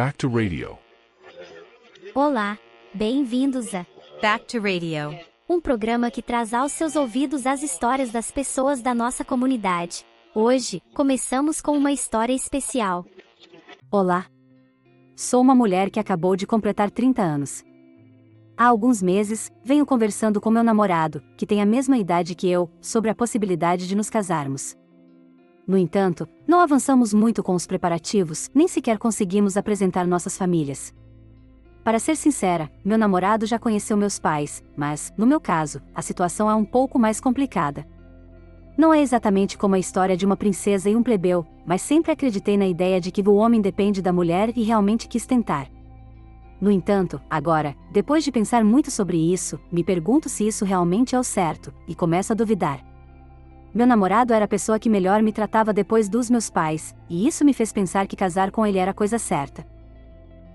Back to Radio. Olá, bem-vindos a Back to Radio, um programa que traz aos seus ouvidos as histórias das pessoas da nossa comunidade. Hoje, começamos com uma história especial. Olá. Sou uma mulher que acabou de completar 30 anos. Há alguns meses, venho conversando com meu namorado, que tem a mesma idade que eu, sobre a possibilidade de nos casarmos. No entanto, não avançamos muito com os preparativos, nem sequer conseguimos apresentar nossas famílias. Para ser sincera, meu namorado já conheceu meus pais, mas, no meu caso, a situação é um pouco mais complicada. Não é exatamente como a história de uma princesa e um plebeu, mas sempre acreditei na ideia de que o homem depende da mulher e realmente quis tentar. No entanto, agora, depois de pensar muito sobre isso, me pergunto se isso realmente é o certo, e começo a duvidar. Meu namorado era a pessoa que melhor me tratava depois dos meus pais, e isso me fez pensar que casar com ele era a coisa certa.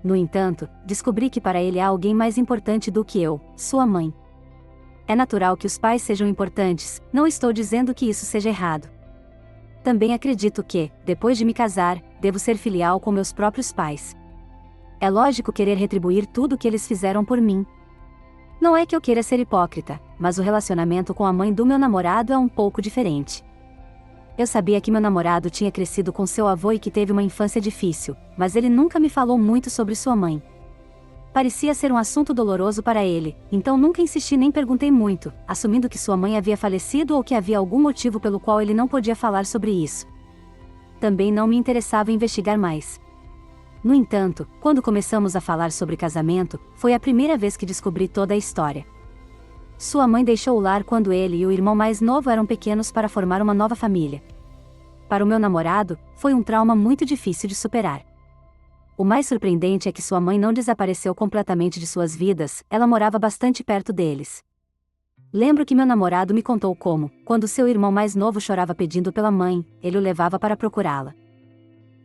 No entanto, descobri que para ele há alguém mais importante do que eu, sua mãe. É natural que os pais sejam importantes, não estou dizendo que isso seja errado. Também acredito que, depois de me casar, devo ser filial com meus próprios pais. É lógico querer retribuir tudo o que eles fizeram por mim. Não é que eu queira ser hipócrita, mas o relacionamento com a mãe do meu namorado é um pouco diferente. Eu sabia que meu namorado tinha crescido com seu avô e que teve uma infância difícil, mas ele nunca me falou muito sobre sua mãe. Parecia ser um assunto doloroso para ele, então nunca insisti nem perguntei muito, assumindo que sua mãe havia falecido ou que havia algum motivo pelo qual ele não podia falar sobre isso. Também não me interessava investigar mais. No entanto, quando começamos a falar sobre casamento, foi a primeira vez que descobri toda a história. Sua mãe deixou o lar quando ele e o irmão mais novo eram pequenos para formar uma nova família. Para o meu namorado, foi um trauma muito difícil de superar. O mais surpreendente é que sua mãe não desapareceu completamente de suas vidas, ela morava bastante perto deles. Lembro que meu namorado me contou como, quando seu irmão mais novo chorava pedindo pela mãe, ele o levava para procurá-la.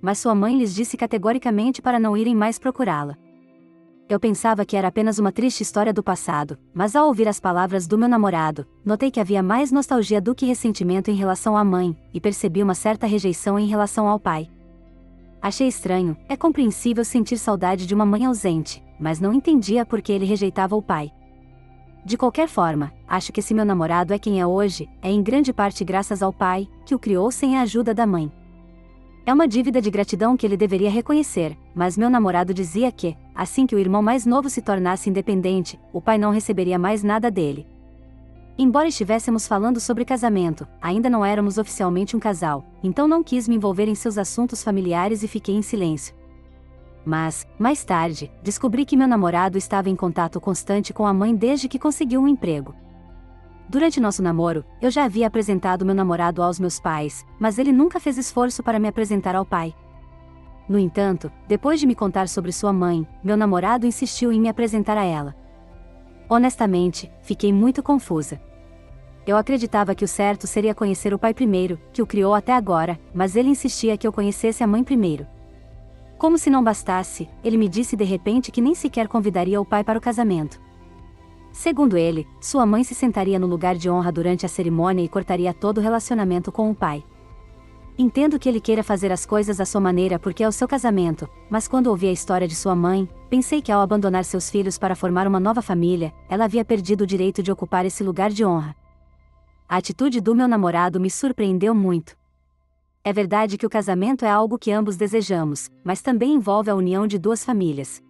Mas sua mãe lhes disse categoricamente para não irem mais procurá-la. Eu pensava que era apenas uma triste história do passado, mas ao ouvir as palavras do meu namorado, notei que havia mais nostalgia do que ressentimento em relação à mãe, e percebi uma certa rejeição em relação ao pai. Achei estranho, é compreensível sentir saudade de uma mãe ausente, mas não entendia por que ele rejeitava o pai. De qualquer forma, acho que se meu namorado é quem é hoje, é em grande parte graças ao pai, que o criou sem a ajuda da mãe. É uma dívida de gratidão que ele deveria reconhecer, mas meu namorado dizia que, assim que o irmão mais novo se tornasse independente, o pai não receberia mais nada dele. Embora estivéssemos falando sobre casamento, ainda não éramos oficialmente um casal, então não quis me envolver em seus assuntos familiares e fiquei em silêncio. Mas, mais tarde, descobri que meu namorado estava em contato constante com a mãe desde que conseguiu um emprego. Durante nosso namoro, eu já havia apresentado meu namorado aos meus pais, mas ele nunca fez esforço para me apresentar ao pai. No entanto, depois de me contar sobre sua mãe, meu namorado insistiu em me apresentar a ela. Honestamente, fiquei muito confusa. Eu acreditava que o certo seria conhecer o pai primeiro, que o criou até agora, mas ele insistia que eu conhecesse a mãe primeiro. Como se não bastasse, ele me disse de repente que nem sequer convidaria o pai para o casamento. Segundo ele, sua mãe se sentaria no lugar de honra durante a cerimônia e cortaria todo o relacionamento com o pai. Entendo que ele queira fazer as coisas à sua maneira porque é o seu casamento, mas quando ouvi a história de sua mãe, pensei que ao abandonar seus filhos para formar uma nova família, ela havia perdido o direito de ocupar esse lugar de honra. A atitude do meu namorado me surpreendeu muito. É verdade que o casamento é algo que ambos desejamos, mas também envolve a união de duas famílias.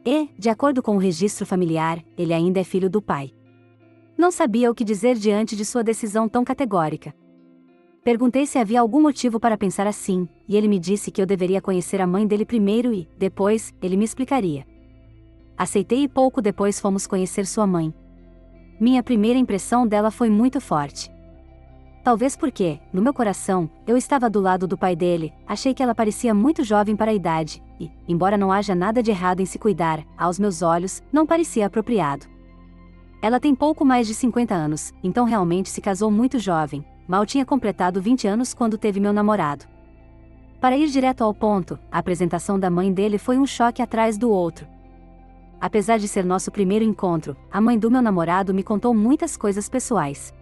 E, de acordo com o registro familiar, ele ainda é filho do pai. Não sabia o que dizer diante de sua decisão tão categórica. Perguntei se havia algum motivo para pensar assim, e ele me disse que eu deveria conhecer a mãe dele primeiro e, depois, ele me explicaria. Aceitei e pouco depois fomos conhecer sua mãe. Minha primeira impressão dela foi muito forte. Talvez porque, no meu coração, eu estava do lado do pai dele, achei que ela parecia muito jovem para a idade, e, embora não haja nada de errado em se cuidar, aos meus olhos, não parecia apropriado. Ela tem pouco mais de 50 anos, então realmente se casou muito jovem, mal tinha completado 20 anos quando teve meu namorado. Para ir direto ao ponto, a apresentação da mãe dele foi um choque atrás do outro. Apesar de ser nosso primeiro encontro, a mãe do meu namorado me contou muitas coisas pessoais.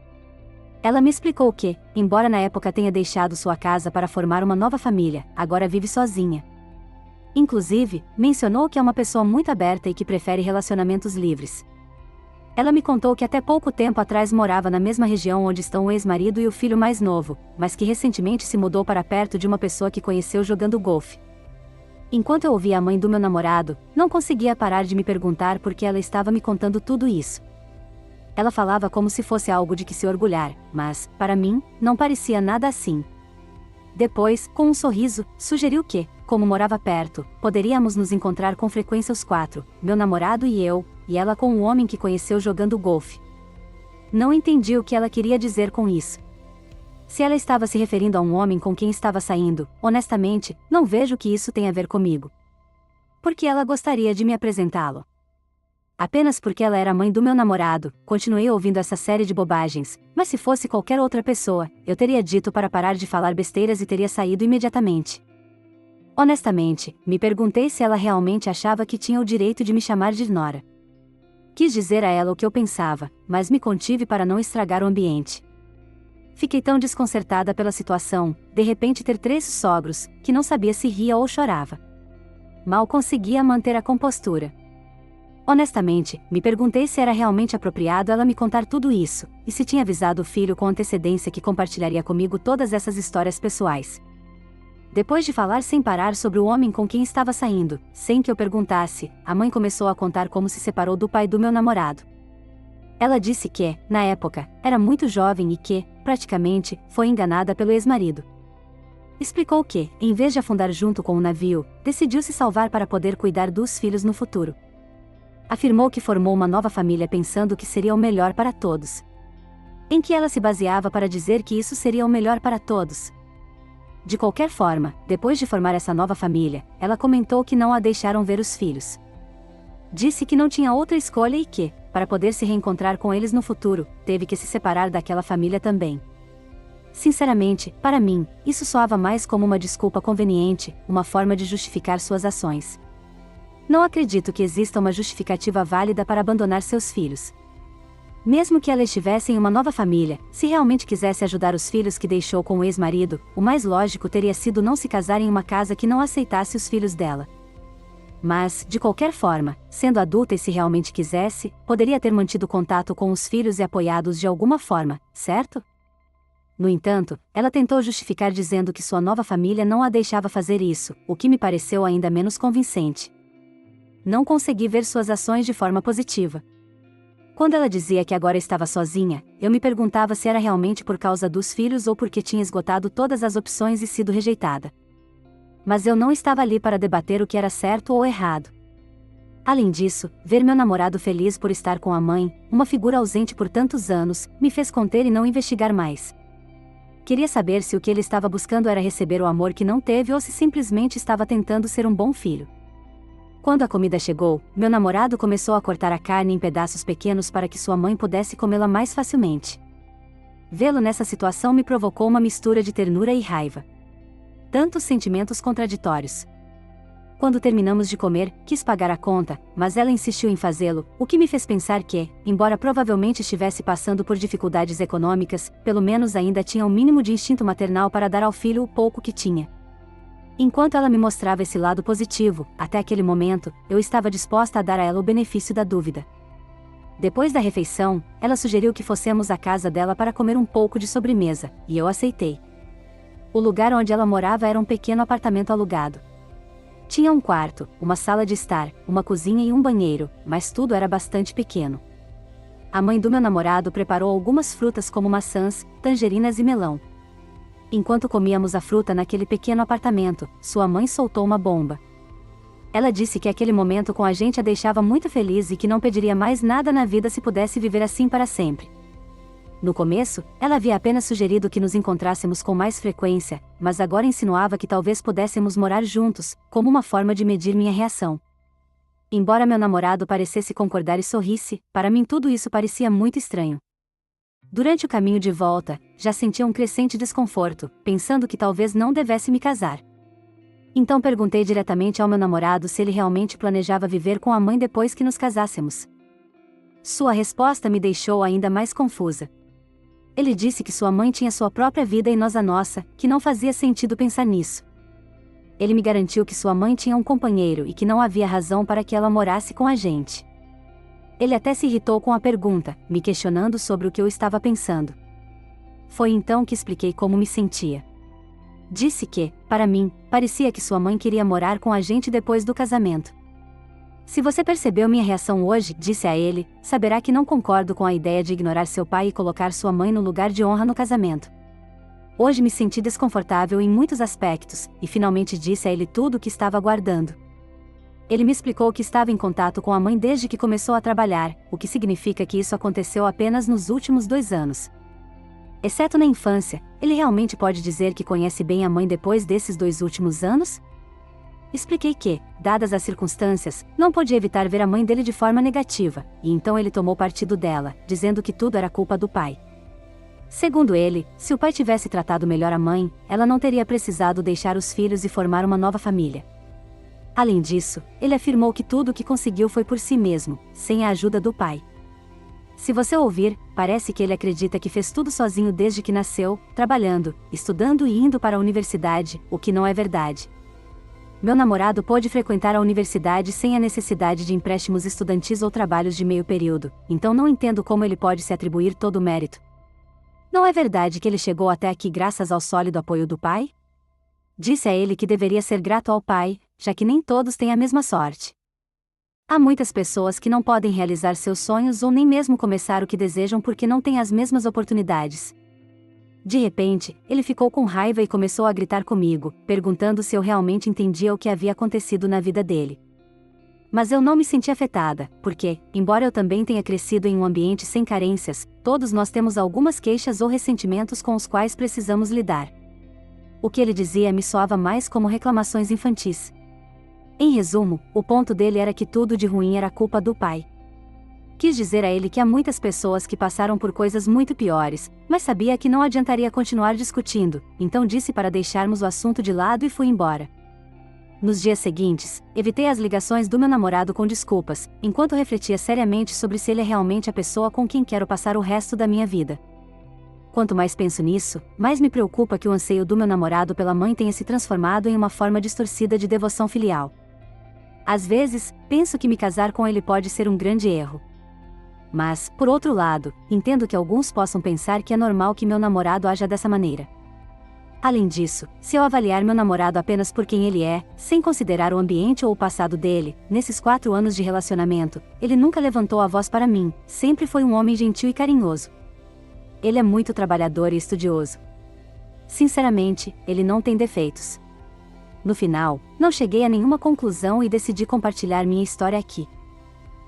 Ela me explicou que, embora na época tenha deixado sua casa para formar uma nova família, agora vive sozinha. Inclusive, mencionou que é uma pessoa muito aberta e que prefere relacionamentos livres. Ela me contou que até pouco tempo atrás morava na mesma região onde estão o ex-marido e o filho mais novo, mas que recentemente se mudou para perto de uma pessoa que conheceu jogando golfe. Enquanto eu ouvia a mãe do meu namorado, não conseguia parar de me perguntar por que ela estava me contando tudo isso. Ela falava como se fosse algo de que se orgulhar, mas, para mim, não parecia nada assim. Depois, com um sorriso, sugeriu que, como morava perto, poderíamos nos encontrar com frequência os quatro, meu namorado e eu, e ela com um homem que conheceu jogando golfe. Não entendi o que ela queria dizer com isso. Se ela estava se referindo a um homem com quem estava saindo, honestamente, não vejo que isso tem a ver comigo. Por que ela gostaria de me apresentá-lo? Apenas porque ela era a mãe do meu namorado, continuei ouvindo essa série de bobagens, mas se fosse qualquer outra pessoa, eu teria dito para parar de falar besteiras e teria saído imediatamente. Honestamente, me perguntei se ela realmente achava que tinha o direito de me chamar de Nora. Quis dizer a ela o que eu pensava, mas me contive para não estragar o ambiente. Fiquei tão desconcertada pela situação, de repente ter 3 sogros, que não sabia se ria ou chorava. Mal conseguia manter a compostura. Honestamente, me perguntei se era realmente apropriado ela me contar tudo isso, e se tinha avisado o filho com antecedência que compartilharia comigo todas essas histórias pessoais. Depois de falar sem parar sobre o homem com quem estava saindo, sem que eu perguntasse, a mãe começou a contar como se separou do pai do meu namorado. Ela disse que, na época, era muito jovem e que, praticamente, foi enganada pelo ex-marido. Explicou que, em vez de afundar junto com o navio, decidiu se salvar para poder cuidar dos filhos no futuro. Afirmou que formou uma nova família pensando que seria o melhor para todos. Em que ela se baseava para dizer que isso seria o melhor para todos? De qualquer forma, depois de formar essa nova família, ela comentou que não a deixaram ver os filhos. Disse que não tinha outra escolha e que, para poder se reencontrar com eles no futuro, teve que se separar daquela família também. Sinceramente, para mim, isso soava mais como uma desculpa conveniente, uma forma de justificar suas ações. Não acredito que exista uma justificativa válida para abandonar seus filhos. Mesmo que ela estivesse em uma nova família, se realmente quisesse ajudar os filhos que deixou com o ex-marido, o mais lógico teria sido não se casar em uma casa que não aceitasse os filhos dela. Mas, de qualquer forma, sendo adulta e se realmente quisesse, poderia ter mantido contato com os filhos e apoiados de alguma forma, certo? No entanto, ela tentou justificar dizendo que sua nova família não a deixava fazer isso, o que me pareceu ainda menos convincente. Não consegui ver suas ações de forma positiva. Quando ela dizia que agora estava sozinha, eu me perguntava se era realmente por causa dos filhos ou porque tinha esgotado todas as opções e sido rejeitada. Mas eu não estava ali para debater o que era certo ou errado. Além disso, ver meu namorado feliz por estar com a mãe, uma figura ausente por tantos anos, me fez conter e não investigar mais. Queria saber se o que ele estava buscando era receber o amor que não teve ou se simplesmente estava tentando ser um bom filho. Quando a comida chegou, meu namorado começou a cortar a carne em pedaços pequenos para que sua mãe pudesse comê-la mais facilmente. Vê-lo nessa situação me provocou uma mistura de ternura e raiva. Tantos sentimentos contraditórios. Quando terminamos de comer, quis pagar a conta, mas ela insistiu em fazê-lo, o que me fez pensar que, embora provavelmente estivesse passando por dificuldades econômicas, pelo menos ainda tinha o mínimo de instinto maternal para dar ao filho o pouco que tinha. Enquanto ela me mostrava esse lado positivo, até aquele momento, eu estava disposta a dar a ela o benefício da dúvida. Depois da refeição, ela sugeriu que fossemos à casa dela para comer um pouco de sobremesa, e eu aceitei. O lugar onde ela morava era um pequeno apartamento alugado. Tinha um quarto, uma sala de estar, uma cozinha e um banheiro, mas tudo era bastante pequeno. A mãe do meu namorado preparou algumas frutas como maçãs, tangerinas e melão. Enquanto comíamos a fruta naquele pequeno apartamento, sua mãe soltou uma bomba. Ela disse que aquele momento com a gente a deixava muito feliz e que não pediria mais nada na vida se pudesse viver assim para sempre. No começo, ela havia apenas sugerido que nos encontrássemos com mais frequência, mas agora insinuava que talvez pudéssemos morar juntos, como uma forma de medir minha reação. Embora meu namorado parecesse concordar e sorrisse, para mim tudo isso parecia muito estranho. Durante o caminho de volta, já sentia um crescente desconforto, pensando que talvez não devesse me casar. Então perguntei diretamente ao meu namorado se ele realmente planejava viver com a mãe depois que nos casássemos. Sua resposta me deixou ainda mais confusa. Ele disse que sua mãe tinha sua própria vida e nós a nossa, que não fazia sentido pensar nisso. ele me garantiu que sua mãe tinha um companheiro e que não havia razão para que ela morasse com a gente. Ele até se irritou com a pergunta, me questionando sobre o que eu estava pensando. Foi então que expliquei como me sentia. Disse que, para mim, parecia que sua mãe queria morar com a gente depois do casamento. Se você percebeu minha reação hoje, disse a ele, saberá que não concordo com a ideia de ignorar seu pai e colocar sua mãe no lugar de honra no casamento. Hoje me senti desconfortável em muitos aspectos, e finalmente disse a ele tudo o que estava aguardando. Ele me explicou que estava em contato com a mãe desde que começou a trabalhar, o que significa que isso aconteceu apenas nos últimos 2 anos. Exceto na infância, ele realmente pode dizer que conhece bem a mãe depois desses 2 últimos anos? Expliquei que, dadas as circunstâncias, não podia evitar ver a mãe dele de forma negativa, e então ele tomou partido dela, dizendo que tudo era culpa do pai. Segundo ele, se o pai tivesse tratado melhor a mãe, ela não teria precisado deixar os filhos e formar uma nova família. Além disso, ele afirmou que tudo o que conseguiu foi por si mesmo, sem a ajuda do pai. Se você ouvir, parece que ele acredita que fez tudo sozinho desde que nasceu, trabalhando, estudando e indo para a universidade, o que não é verdade. Meu namorado pôde frequentar a universidade sem a necessidade de empréstimos estudantis ou trabalhos de meio período, então não entendo como ele pode se atribuir todo o mérito. Não é verdade que ele chegou até aqui graças ao sólido apoio do pai? Disse a ele que deveria ser grato ao pai, já que nem todos têm a mesma sorte. Há muitas pessoas que não podem realizar seus sonhos ou nem mesmo começar o que desejam porque não têm as mesmas oportunidades. De repente, ele ficou com raiva e começou a gritar comigo, perguntando se eu realmente entendia o que havia acontecido na vida dele. Mas eu não me senti afetada, porque, embora eu também tenha crescido em um ambiente sem carências, todos nós temos algumas queixas ou ressentimentos com os quais precisamos lidar. O que ele dizia me soava mais como reclamações infantis. Em resumo, o ponto dele era que tudo de ruim era culpa do pai. Quis dizer a ele que há muitas pessoas que passaram por coisas muito piores, mas sabia que não adiantaria continuar discutindo, então disse para deixarmos o assunto de lado e fui embora. Nos dias seguintes, evitei as ligações do meu namorado com desculpas, enquanto refletia seriamente sobre se ele é realmente a pessoa com quem quero passar o resto da minha vida. Quanto mais penso nisso, mais me preocupa que o anseio do meu namorado pela mãe tenha se transformado em uma forma distorcida de devoção filial. Às vezes, penso que me casar com ele pode ser um grande erro. Mas, por outro lado, entendo que alguns possam pensar que é normal que meu namorado haja dessa maneira. Além disso, se eu avaliar meu namorado apenas por quem ele é, sem considerar o ambiente ou o passado dele, nesses 4 anos de relacionamento, ele nunca levantou a voz para mim, sempre foi um homem gentil e carinhoso. Ele é muito trabalhador e estudioso. Sinceramente, ele não tem defeitos. No final, não cheguei a nenhuma conclusão e decidi compartilhar minha história aqui.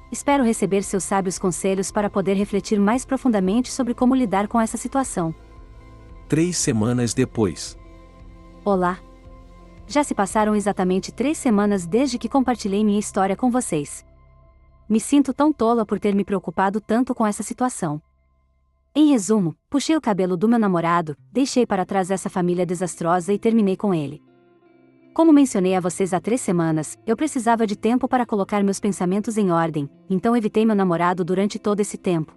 Espero receber seus sábios conselhos para poder refletir mais profundamente sobre como lidar com essa situação. 3 semanas depois. Olá! Já se passaram exatamente 3 semanas desde que compartilhei minha história com vocês. Me sinto tão tola por ter me preocupado tanto com essa situação. Em resumo, puxei o cabelo do meu namorado, deixei para trás essa família desastrosa e terminei com ele. Como mencionei a vocês há 3 semanas, eu precisava de tempo para colocar meus pensamentos em ordem, então evitei meu namorado durante todo esse tempo.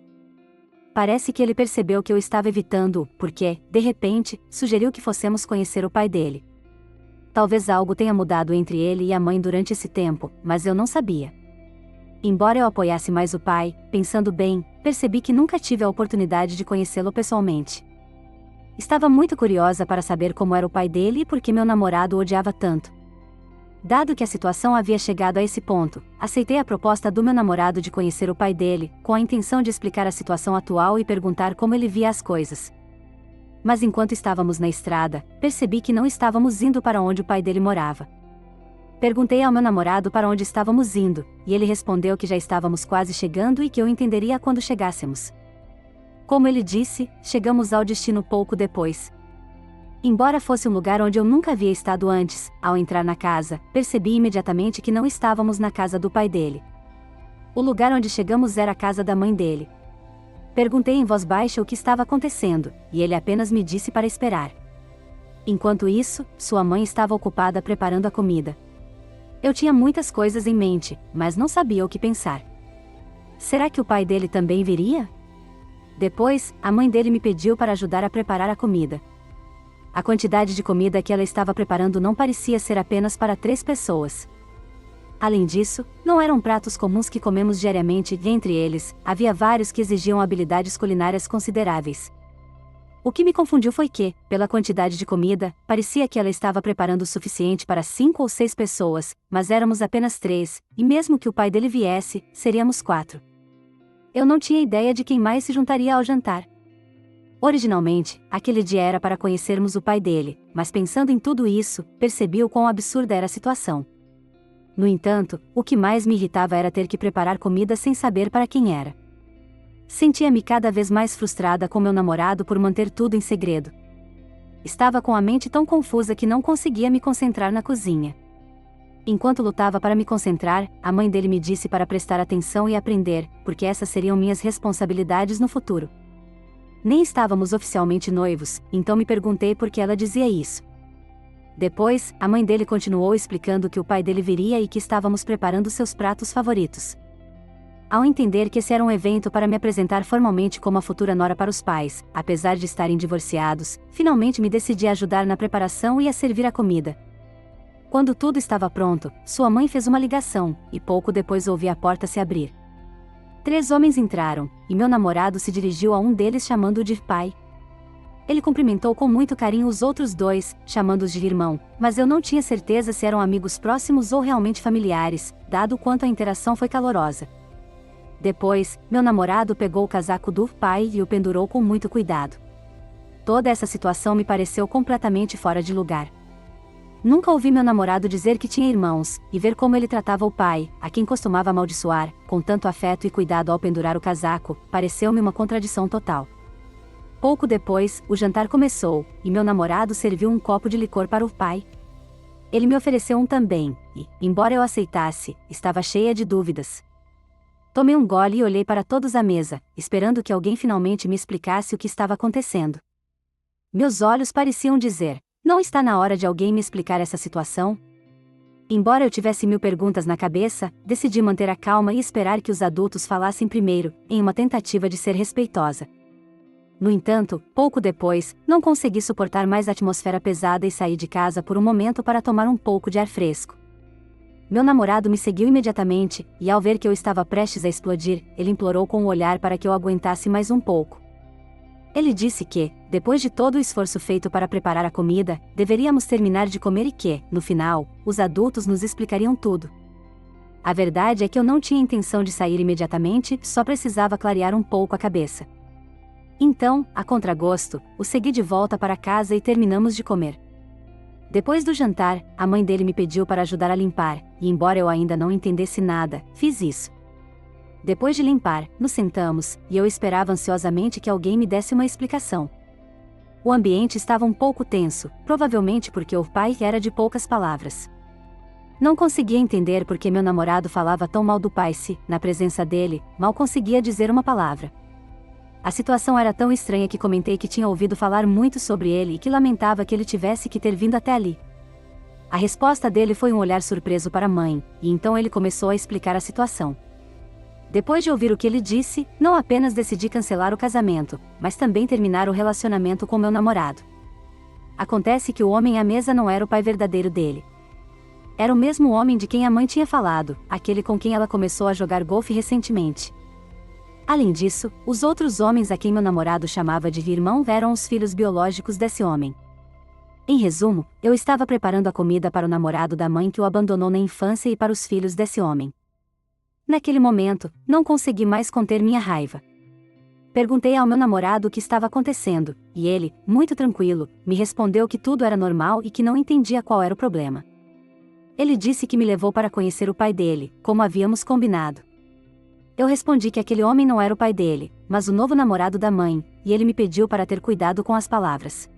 Parece que ele percebeu que eu estava evitando-o, porque, de repente, sugeriu que fossemos conhecer o pai dele. Talvez algo tenha mudado entre ele e a mãe durante esse tempo, mas eu não sabia. Embora eu apoiasse mais o pai, pensando bem, percebi que nunca tive a oportunidade de conhecê-lo pessoalmente. Estava muito curiosa para saber como era o pai dele e por que meu namorado o odiava tanto. Dado que a situação havia chegado a esse ponto, aceitei a proposta do meu namorado de conhecer o pai dele, com a intenção de explicar a situação atual e perguntar como ele via as coisas. Mas enquanto estávamos na estrada, percebi que não estávamos indo para onde o pai dele morava. Perguntei ao meu namorado para onde estávamos indo, e ele respondeu que já estávamos quase chegando e que eu entenderia quando chegássemos. Como ele disse, chegamos ao destino pouco depois. Embora fosse um lugar onde eu nunca havia estado antes, ao entrar na casa, percebi imediatamente que não estávamos na casa do pai dele. O lugar onde chegamos era a casa da mãe dele. Perguntei em voz baixa o que estava acontecendo, e ele apenas me disse para esperar. Enquanto isso, sua mãe estava ocupada preparando a comida. Eu tinha muitas coisas em mente, mas não sabia o que pensar. Será que o pai dele também viria? Depois, a mãe dele me pediu para ajudar a preparar a comida. A quantidade de comida que ela estava preparando não parecia ser apenas para 3 pessoas. Além disso, não eram pratos comuns que comemos diariamente, e entre eles, havia vários que exigiam habilidades culinárias consideráveis. O que me confundiu foi que, pela quantidade de comida, parecia que ela estava preparando o suficiente para 5 ou 6 pessoas, mas éramos apenas 3, e mesmo que o pai dele viesse, seríamos 4. Eu não tinha ideia de quem mais se juntaria ao jantar. Originalmente, aquele dia era para conhecermos o pai dele, mas pensando em tudo isso, percebi o quão absurda era a situação. No entanto, o que mais me irritava era ter que preparar comida sem saber para quem era. Sentia-me cada vez mais frustrada com meu namorado por manter tudo em segredo. Estava com a mente tão confusa que não conseguia me concentrar na cozinha. Enquanto lutava para me concentrar, a mãe dele me disse para prestar atenção e aprender, porque essas seriam minhas responsabilidades no futuro. Nem estávamos oficialmente noivos, então me perguntei por que ela dizia isso. Depois, a mãe dele continuou explicando que o pai dele viria e que estávamos preparando seus pratos favoritos. Ao entender que esse era um evento para me apresentar formalmente como a futura nora para os pais, apesar de estarem divorciados, finalmente me decidi a ajudar na preparação e a servir a comida. Quando tudo estava pronto, sua mãe fez uma ligação, e pouco depois ouvi a porta se abrir. 3 homens entraram, e meu namorado se dirigiu a um deles chamando-o de pai. Ele cumprimentou com muito carinho os outros 2, chamando-os de irmão, mas eu não tinha certeza se eram amigos próximos ou realmente familiares, dado o quanto a interação foi calorosa. Depois, meu namorado pegou o casaco do pai e o pendurou com muito cuidado. Toda essa situação me pareceu completamente fora de lugar. Nunca ouvi meu namorado dizer que tinha irmãos, e ver como ele tratava o pai, a quem costumava amaldiçoar, com tanto afeto e cuidado ao pendurar o casaco, pareceu-me uma contradição total. Pouco depois, o jantar começou, e meu namorado serviu um copo de licor para o pai. Ele me ofereceu um também, e, embora eu aceitasse, estava cheia de dúvidas. Tomei um gole e olhei para todos à mesa, esperando que alguém finalmente me explicasse o que estava acontecendo. Meus olhos pareciam dizer: não está na hora de alguém me explicar essa situação? Embora eu tivesse 1000 perguntas na cabeça, decidi manter a calma e esperar que os adultos falassem primeiro, em uma tentativa de ser respeitosa. No entanto, pouco depois, não consegui suportar mais a atmosfera pesada e saí de casa por um momento para tomar um pouco de ar fresco. Meu namorado me seguiu imediatamente, e ao ver que eu estava prestes a explodir, ele implorou com o olhar para que eu aguentasse mais um pouco. Ele disse que, depois de todo o esforço feito para preparar a comida, deveríamos terminar de comer e que, no final, os adultos nos explicariam tudo. A verdade é que eu não tinha intenção de sair imediatamente, só precisava clarear um pouco a cabeça. Então, a contragosto, o segui de volta para casa e terminamos de comer. Depois do jantar, a mãe dele me pediu para ajudar a limpar, e embora eu ainda não entendesse nada, fiz isso. Depois de limpar, nos sentamos, e eu esperava ansiosamente que alguém me desse uma explicação. O ambiente estava um pouco tenso, provavelmente porque o pai era de poucas palavras. Não conseguia entender por que meu namorado falava tão mal do pai se, na presença dele, mal conseguia dizer uma palavra. A situação era tão estranha que comentei que tinha ouvido falar muito sobre ele e que lamentava que ele tivesse que ter vindo até ali. A resposta dele foi um olhar surpreso para a mãe, e então ele começou a explicar a situação. Depois de ouvir o que ele disse, não apenas decidi cancelar o casamento, mas também terminar o relacionamento com meu namorado. Acontece que o homem à mesa não era o pai verdadeiro dele. Era o mesmo homem de quem a mãe tinha falado, aquele com quem ela começou a jogar golfe recentemente. Além disso, os outros homens a quem meu namorado chamava de irmão eram os filhos biológicos desse homem. Em resumo, eu estava preparando a comida para o namorado da mãe que o abandonou na infância e para os filhos desse homem. Naquele momento, não consegui mais conter minha raiva. Perguntei ao meu namorado o que estava acontecendo, e ele, muito tranquilo, me respondeu que tudo era normal e que não entendia qual era o problema. Ele disse que me levou para conhecer o pai dele, como havíamos combinado. Eu respondi que aquele homem não era o pai dele, mas o novo namorado da mãe, e ele me pediu para ter cuidado com as palavras.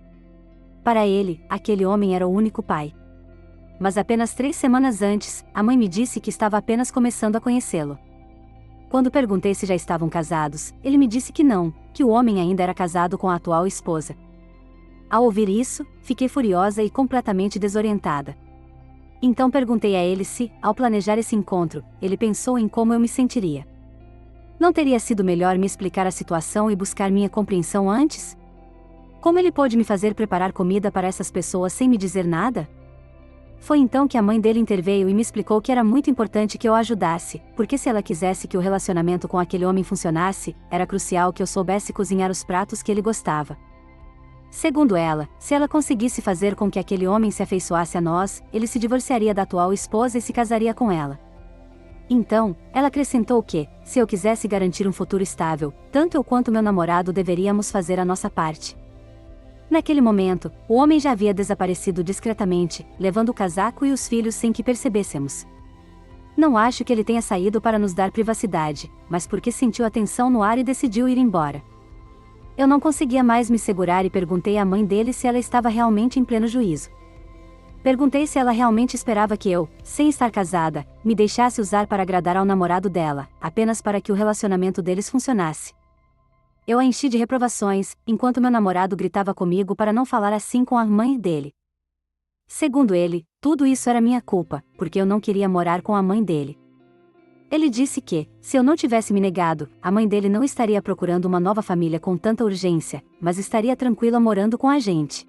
Para ele, aquele homem era o único pai. Mas apenas 3 semanas antes, a mãe me disse que estava apenas começando a conhecê-lo. Quando perguntei se já estavam casados, ele me disse que não, que o homem ainda era casado com a atual esposa. Ao ouvir isso, fiquei furiosa e completamente desorientada. Então perguntei a ele se, ao planejar esse encontro, ele pensou em como eu me sentiria. Não teria sido melhor me explicar a situação e buscar minha compreensão antes? Como ele pôde me fazer preparar comida para essas pessoas sem me dizer nada? Foi então que a mãe dele interveio e me explicou que era muito importante que eu a ajudasse, porque se ela quisesse que o relacionamento com aquele homem funcionasse, era crucial que eu soubesse cozinhar os pratos que ele gostava. Segundo ela, se ela conseguisse fazer com que aquele homem se afeiçoasse a nós, ele se divorciaria da atual esposa e se casaria com ela. Então, ela acrescentou que, se eu quisesse garantir um futuro estável, tanto eu quanto meu namorado deveríamos fazer a nossa parte. Naquele momento, o homem já havia desaparecido discretamente, levando o casaco e os filhos sem que percebêssemos. Não acho que ele tenha saído para nos dar privacidade, mas porque sentiu a tensão no ar e decidiu ir embora. Eu não conseguia mais me segurar e perguntei à mãe dele se ela estava realmente em pleno juízo. Perguntei se ela realmente esperava que eu, sem estar casada, me deixasse usar para agradar ao namorado dela, apenas para que o relacionamento deles funcionasse. Eu a enchi de reprovações, enquanto meu namorado gritava comigo para não falar assim com a mãe dele. Segundo ele, tudo isso era minha culpa, porque eu não queria morar com a mãe dele. Ele disse que, se eu não tivesse me negado, a mãe dele não estaria procurando uma nova família com tanta urgência, mas estaria tranquila morando com a gente.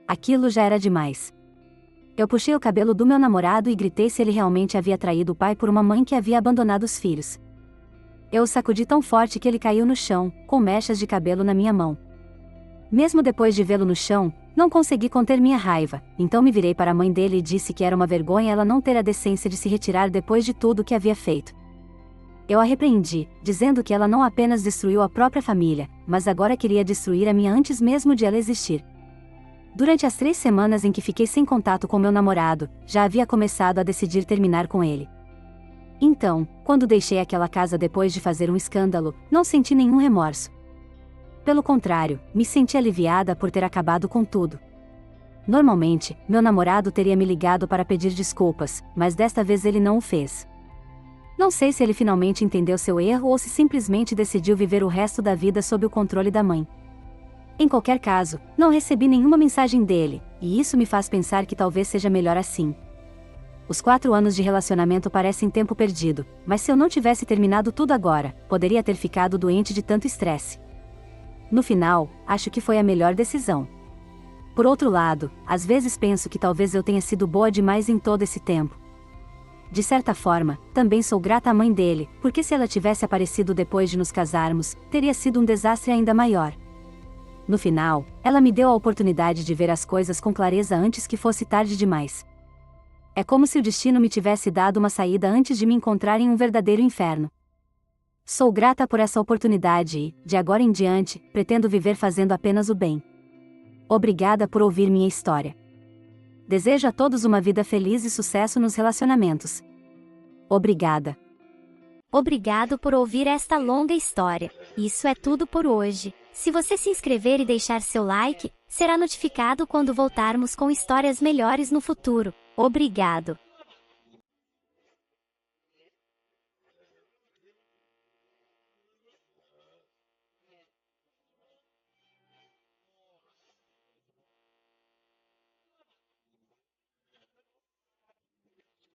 Aquilo já era demais. Eu puxei o cabelo do meu namorado e gritei se ele realmente havia traído o pai por uma mãe que havia abandonado os filhos. Eu o sacudi tão forte que ele caiu no chão, com mechas de cabelo na minha mão. Mesmo depois de vê-lo no chão, não consegui conter minha raiva, então me virei para a mãe dele e disse que era uma vergonha ela não ter a decência de se retirar depois de tudo o que havia feito. Eu a repreendi, dizendo que ela não apenas destruiu a própria família, mas agora queria destruir a minha antes mesmo de ela existir. Durante as 3 semanas em que fiquei sem contato com meu namorado, já havia começado a decidir terminar com ele. Então, quando deixei aquela casa depois de fazer um escândalo, não senti nenhum remorso. Pelo contrário, me senti aliviada por ter acabado com tudo. Normalmente, meu namorado teria me ligado para pedir desculpas, mas desta vez ele não o fez. Não sei se ele finalmente entendeu seu erro ou se simplesmente decidiu viver o resto da vida sob o controle da mãe. Em qualquer caso, não recebi nenhuma mensagem dele, e isso me faz pensar que talvez seja melhor assim. Os 4 anos de relacionamento parecem tempo perdido, mas se eu não tivesse terminado tudo agora, poderia ter ficado doente de tanto estresse. No final, acho que foi a melhor decisão. Por outro lado, às vezes penso que talvez eu tenha sido boa demais em todo esse tempo. De certa forma, também sou grata à mãe dele, porque se ela tivesse aparecido depois de nos casarmos, teria sido um desastre ainda maior. No final, ela me deu a oportunidade de ver as coisas com clareza antes que fosse tarde demais. É como se o destino me tivesse dado uma saída antes de me encontrar em um verdadeiro inferno. Sou grata por essa oportunidade e, de agora em diante, pretendo viver fazendo apenas o bem. Obrigada por ouvir minha história. Desejo a todos uma vida feliz e sucesso nos relacionamentos. Obrigada. Obrigado por ouvir esta longa história. Isso é tudo por hoje. Se você se inscrever e deixar seu like, será notificado quando voltarmos com histórias melhores no futuro. Obrigado.